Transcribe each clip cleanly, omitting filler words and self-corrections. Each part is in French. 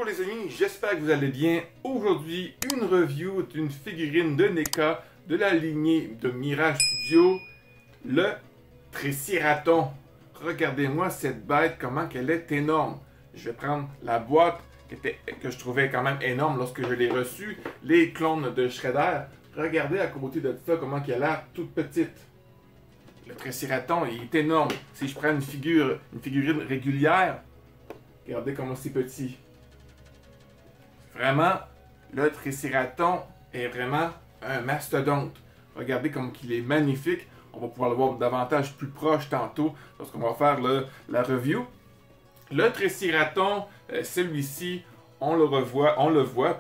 Bonjour les amis, j'espère que vous allez bien. Aujourd'hui, une review d'une figurine de NECA de la lignée de Mirage Studio, le Triceraton. Regardez-moi cette bête, comment qu'elle est énorme. Je vais prendre la boîte que je trouvais quand même énorme lorsque je l'ai reçue, les clones de Shredder. Regardez à côté de ça comment elle a l'air toute petite. Le Triceraton, il est énorme. Si je prends une figurine régulière, regardez comment c'est petit. Vraiment, le Triceraton est vraiment un mastodonte. Regardez comme il est magnifique. On va pouvoir le voir davantage plus proche tantôt lorsqu'on va faire la review. Le Triceraton, celui-ci, on le voit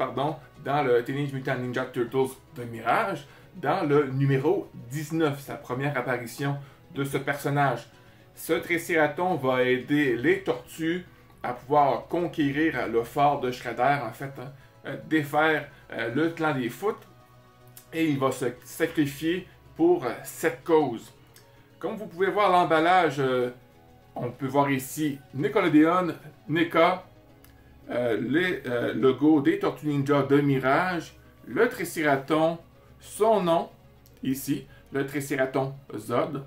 dans le Teenage Mutant Ninja Turtles de Mirage, dans le numéro 19, sa première apparition de ce personnage. Ce Triceraton va aider les tortues à pouvoir conquérir le fort de Shredder, en fait, défaire le clan des Foot, et il va se sacrifier pour cette cause. Comme vous pouvez voir l'emballage, on peut voir ici Nickelodeon, NECA, les logos des Tortues Ninja de Mirage, le Triceraton, son nom, ici, le Triceraton Zod.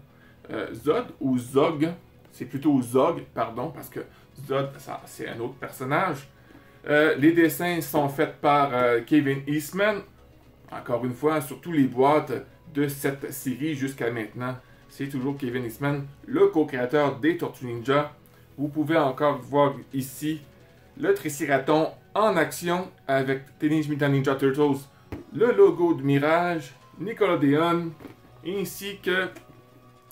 Zod ou Zog, c'est plutôt Zog, pardon, parce que Zod, c'est un autre personnage. Les dessins sont faits par Kevin Eastman. Encore une fois, sur toutes les boîtes de cette série jusqu'à maintenant, c'est toujours Kevin Eastman, le co-créateur des Tortues Ninja. Vous pouvez encore voir ici le Triceraton en action avec Teenage Mutant Ninja Turtles, le logo de Mirage, Nickelodeon, ainsi que,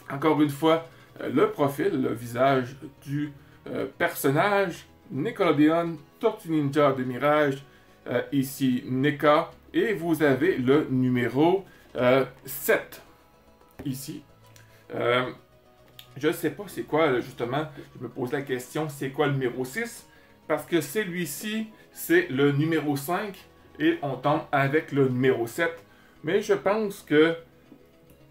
encore une fois, le profil, le visage du personnage, Nickelodeon, Tortue Ninja de Mirage, ici NECA, et vous avez le numéro 7, ici. Je ne sais pas c'est quoi, justement, je me pose la question, c'est quoi le numéro 6? Parce que celui-ci, c'est le numéro 5, et on tombe avec le numéro 7. Mais je pense que,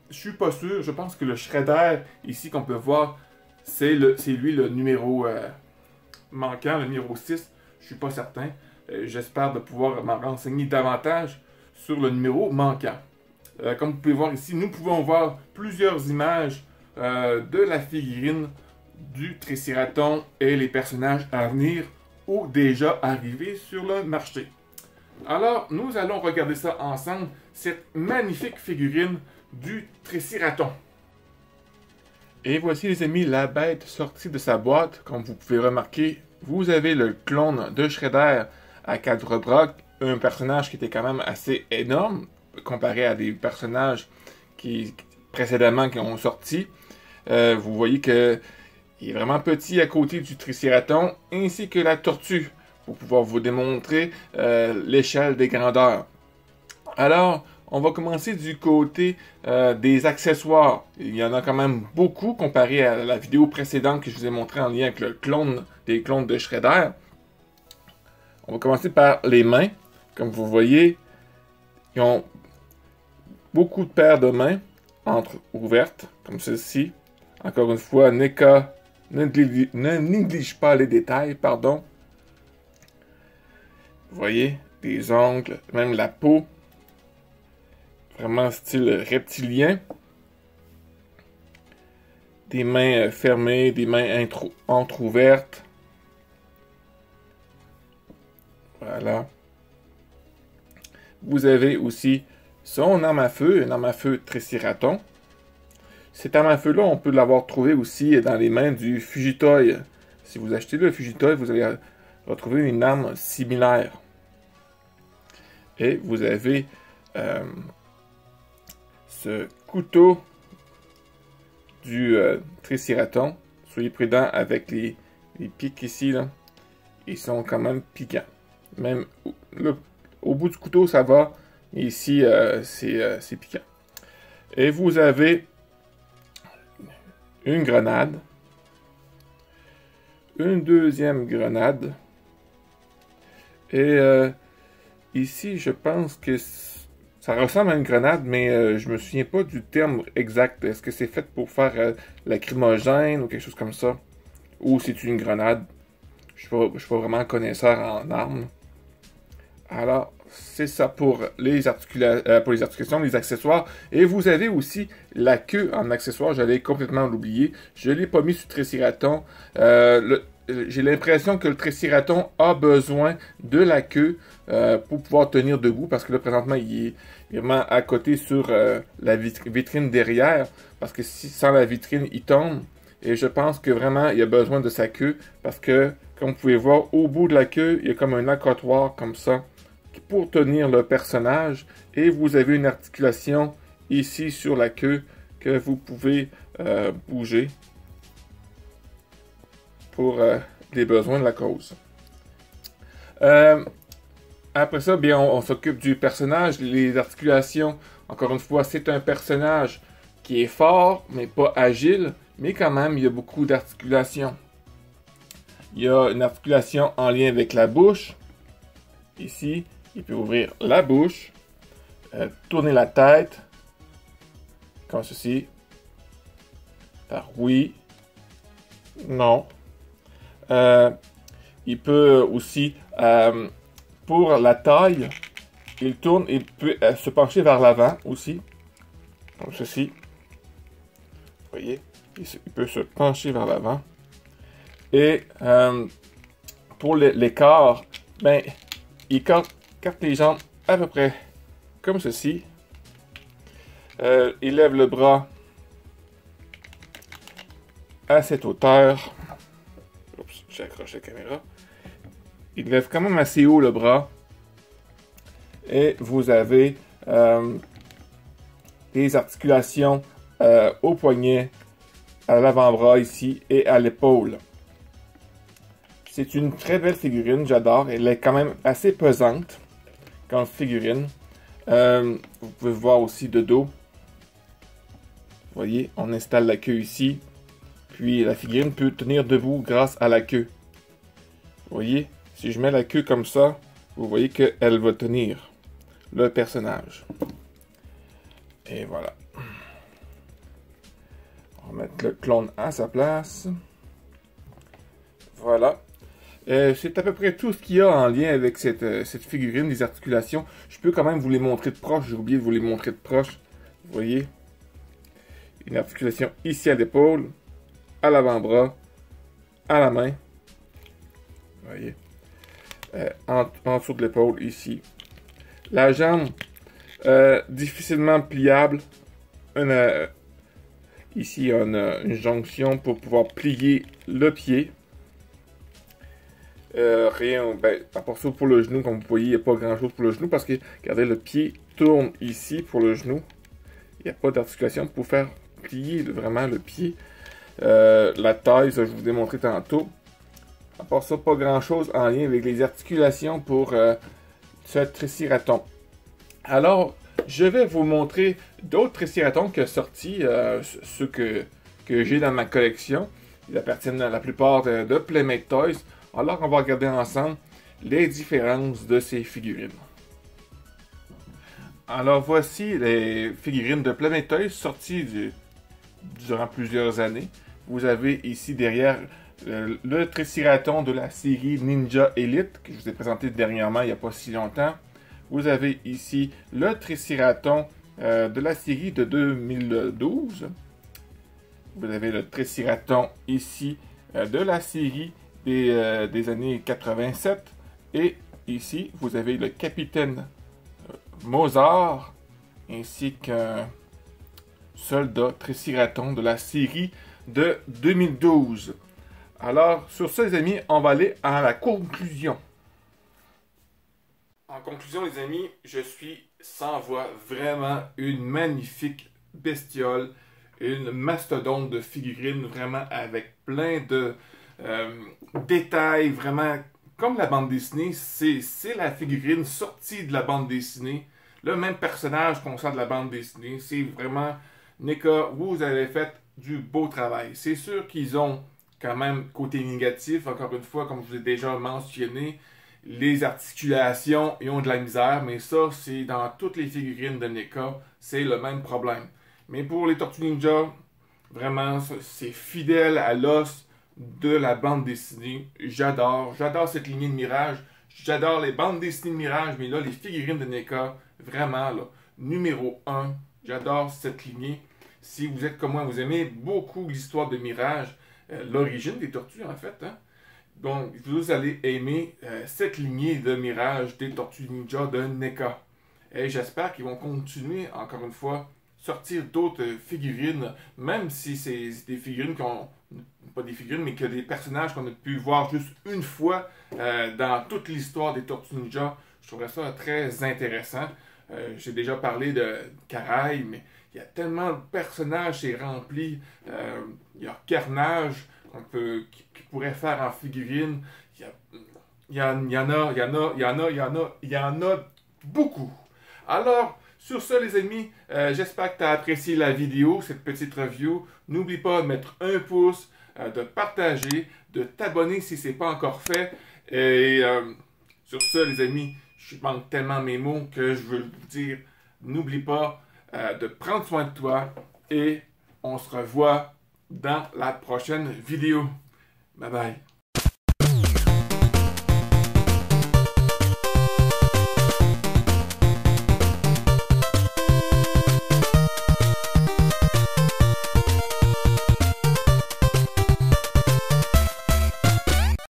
je suis pas sûr, je pense que le Shredder, ici, qu'on peut voir, c'est lui le numéro manquant, le numéro 6. Je suis pas certain. J'espère de pouvoir m'en renseigner davantage sur le numéro manquant. Comme vous pouvez voir ici, nous pouvons voir plusieurs images de la figurine du Triceraton et les personnages à venir ou déjà arrivés sur le marché. Alors, nous allons regarder ça ensemble, cette magnifique figurine du Triceraton. Et voici les amis, la bête sortie de sa boîte. Comme vous pouvez remarquer, vous avez le clone de Shredder à 4 bras, un personnage qui était quand même assez énorme comparé à des personnages qui précédemment qui ont sorti. Vous voyez que il est vraiment petit à côté du Triceraton, ainsi que la tortue, pour pouvoir vous démontrer l'échelle des grandeurs. Alors, on va commencer du côté des accessoires. Il y en a quand même beaucoup comparé à la vidéo précédente que je vous ai montré en lien avec le clone des clones de Shredder. On va commencer par les mains. Comme vous voyez, ils ont beaucoup de paires de mains ouvertes, comme ceci. Encore une fois, NECA ne néglige pas les détails, pardon. Vous voyez, des ongles, même la peau. Vraiment style reptilien. Des mains fermées, des mains entrouvertes. Voilà. Vous avez aussi son arme à feu, une arme à feu Triceraton. Cette arme à feu-là, on peut l'avoir trouvé aussi dans les mains du Fugitoy. Si vous achetez le Fugitoy, vous allez retrouver une arme similaire. Et vous avez ce couteau du Triceraton. Soyez prudent avec les pics ici, là. Ils sont quand même piquants. Même au bout du couteau, ça va. Mais ici, c'est piquant. Et vous avez une grenade. Une deuxième grenade. Et ici, je pense que ça ressemble à une grenade, mais je me souviens pas du terme exact. Est-ce que c'est fait pour faire lacrymogène ou quelque chose comme ça? Ou c'est une grenade? suis pas vraiment connaisseur en armes. Alors, c'est ça pour les articulations, les accessoires. Et vous avez aussi la queue en accessoire. J'allais complètement l'oublier. Je ne l'ai pas mis sur Triceraton. J'ai l'impression que le Triceraton a besoin de la queue pour pouvoir tenir debout. Parce que là, présentement, il est vraiment à côté sur la vitrine derrière. Parce que sans la vitrine, il tombe. Et je pense que vraiment, il a besoin de sa queue. Parce que, comme vous pouvez voir, au bout de la queue, il y a comme un accotoir comme ça pour tenir le personnage. Et vous avez une articulation ici sur la queue que vous pouvez bouger pour les besoins de la cause. Après ça, bien, on s'occupe du personnage. Les articulations, encore une fois, c'est un personnage qui est fort, mais pas agile. Mais quand même, il y a beaucoup d'articulations. Il y a une articulation en lien avec la bouche. Ici, il peut ouvrir la bouche, tourner la tête, comme ceci, par oui, non. Il peut aussi, pour la taille, il tourne et peut se pencher vers l'avant aussi, comme ceci. Vous voyez, il peut se pencher vers l'avant. Et pour l'écart, ben, il écarte les jambes à peu près comme ceci. Il lève le bras à cette hauteur. Oups, j'ai accroché la caméra. Il lève quand même assez haut le bras. Et vous avez des articulations au poignet, à l'avant-bras ici et à l'épaule. C'est une très belle figurine, j'adore. Elle est quand même assez pesante comme figurine. Vous pouvez voir aussi de dos. Vous voyez, on installe la queue ici. Puis la figurine peut tenir debout grâce à la queue. Vous voyez, si je mets la queue comme ça, vous voyez qu'elle va tenir le personnage. Et voilà. On va mettre le clone à sa place. Voilà. C'est à peu près tout ce qu'il y a en lien avec cette figurine, les articulations. Je peux quand même vous les montrer de proche. J'ai oublié de vous les montrer de proche. Vous voyez? Une articulation ici à l'épaule, à l'avant-bras, à la main. Vous voyez? En dessous de l'épaule, ici. La jambe, difficilement pliable. Ici, on a une jonction pour pouvoir plier le pied. Rien, ben, à part ça pour le genou, comme vous voyez, il n'y a pas grand chose pour le genou parce que, regardez, le pied tourne ici pour le genou. Il n'y a pas d'articulation pour faire plier vraiment le pied. La taille, ça je vous ai montré tantôt. À part ça, pas grand chose en lien avec les articulations pour ce Triceraton. Alors, je vais vous montrer d'autres Triceratons qui sont sortis, ceux que j'ai dans ma collection. Ils appartiennent à la plupart de Playmate Toys. Alors, on va regarder ensemble les différences de ces figurines. Alors, voici les figurines de Playmate Toys sorties durant plusieurs années. Vous avez ici derrière le Triceraton de la série Ninja Elite, que je vous ai présenté dernièrement, il n'y a pas si longtemps. Vous avez ici le Triceraton de la série de 2012. Vous avez le Triceraton ici de la série des années 87. Et ici, vous avez le Capitaine Mozart ainsi qu'un soldat Triceraton de la série de 2012. Alors, sur ce, les amis, on va aller à la conclusion. En conclusion, les amis, je suis sans voix. Vraiment une magnifique bestiole, une mastodonte de figurines, vraiment avec plein de détails, vraiment comme la bande dessinée. C'est la figurine sortie de la bande dessinée. Le même personnage qu'on sort de la bande dessinée. C'est vraiment, NECA, vous avez fait du beau travail. C'est sûr qu'ils ont quand même côté négatif, encore une fois, comme je vous ai déjà mentionné, les articulations, ils ont de la misère, mais ça, c'est dans toutes les figurines de NECA, c'est le même problème. Mais pour les Tortues Ninja, vraiment, c'est fidèle à l'os, de la bande dessinée. J'adore cette lignée de Mirage. J'adore les bandes dessinées de Mirage, mais là, les figurines de NECA, vraiment, là, numéro 1. J'adore cette lignée. Si vous êtes comme moi, vous aimez beaucoup l'histoire de Mirage, l'origine des tortues, en fait, hein? Donc, vous allez aimer cette lignée de Mirage des Tortues Ninja de NECA. Et j'espère qu'ils vont continuer, encore une fois, sortir d'autres figurines, même si c'est des figurines pas des figurines, mais que des personnages qu'on a pu voir juste une fois dans toute l'histoire des Tortues Ninja. Je trouverais ça très intéressant. J'ai déjà parlé de Karai, mais il y a tellement de personnages, c'est rempli. Il y a Carnage qui pourrait faire en figurine. Il y en a beaucoup. Alors, sur ce, les amis, j'espère que tu as apprécié la vidéo, cette petite review. N'oublie pas de mettre un pouce, de partager, de t'abonner si ce n'est pas encore fait. Et sur ce, les amis, je manque tellement mes mots que je veux vous dire, n'oublie pas de prendre soin de toi et on se revoit dans la prochaine vidéo. Bye bye.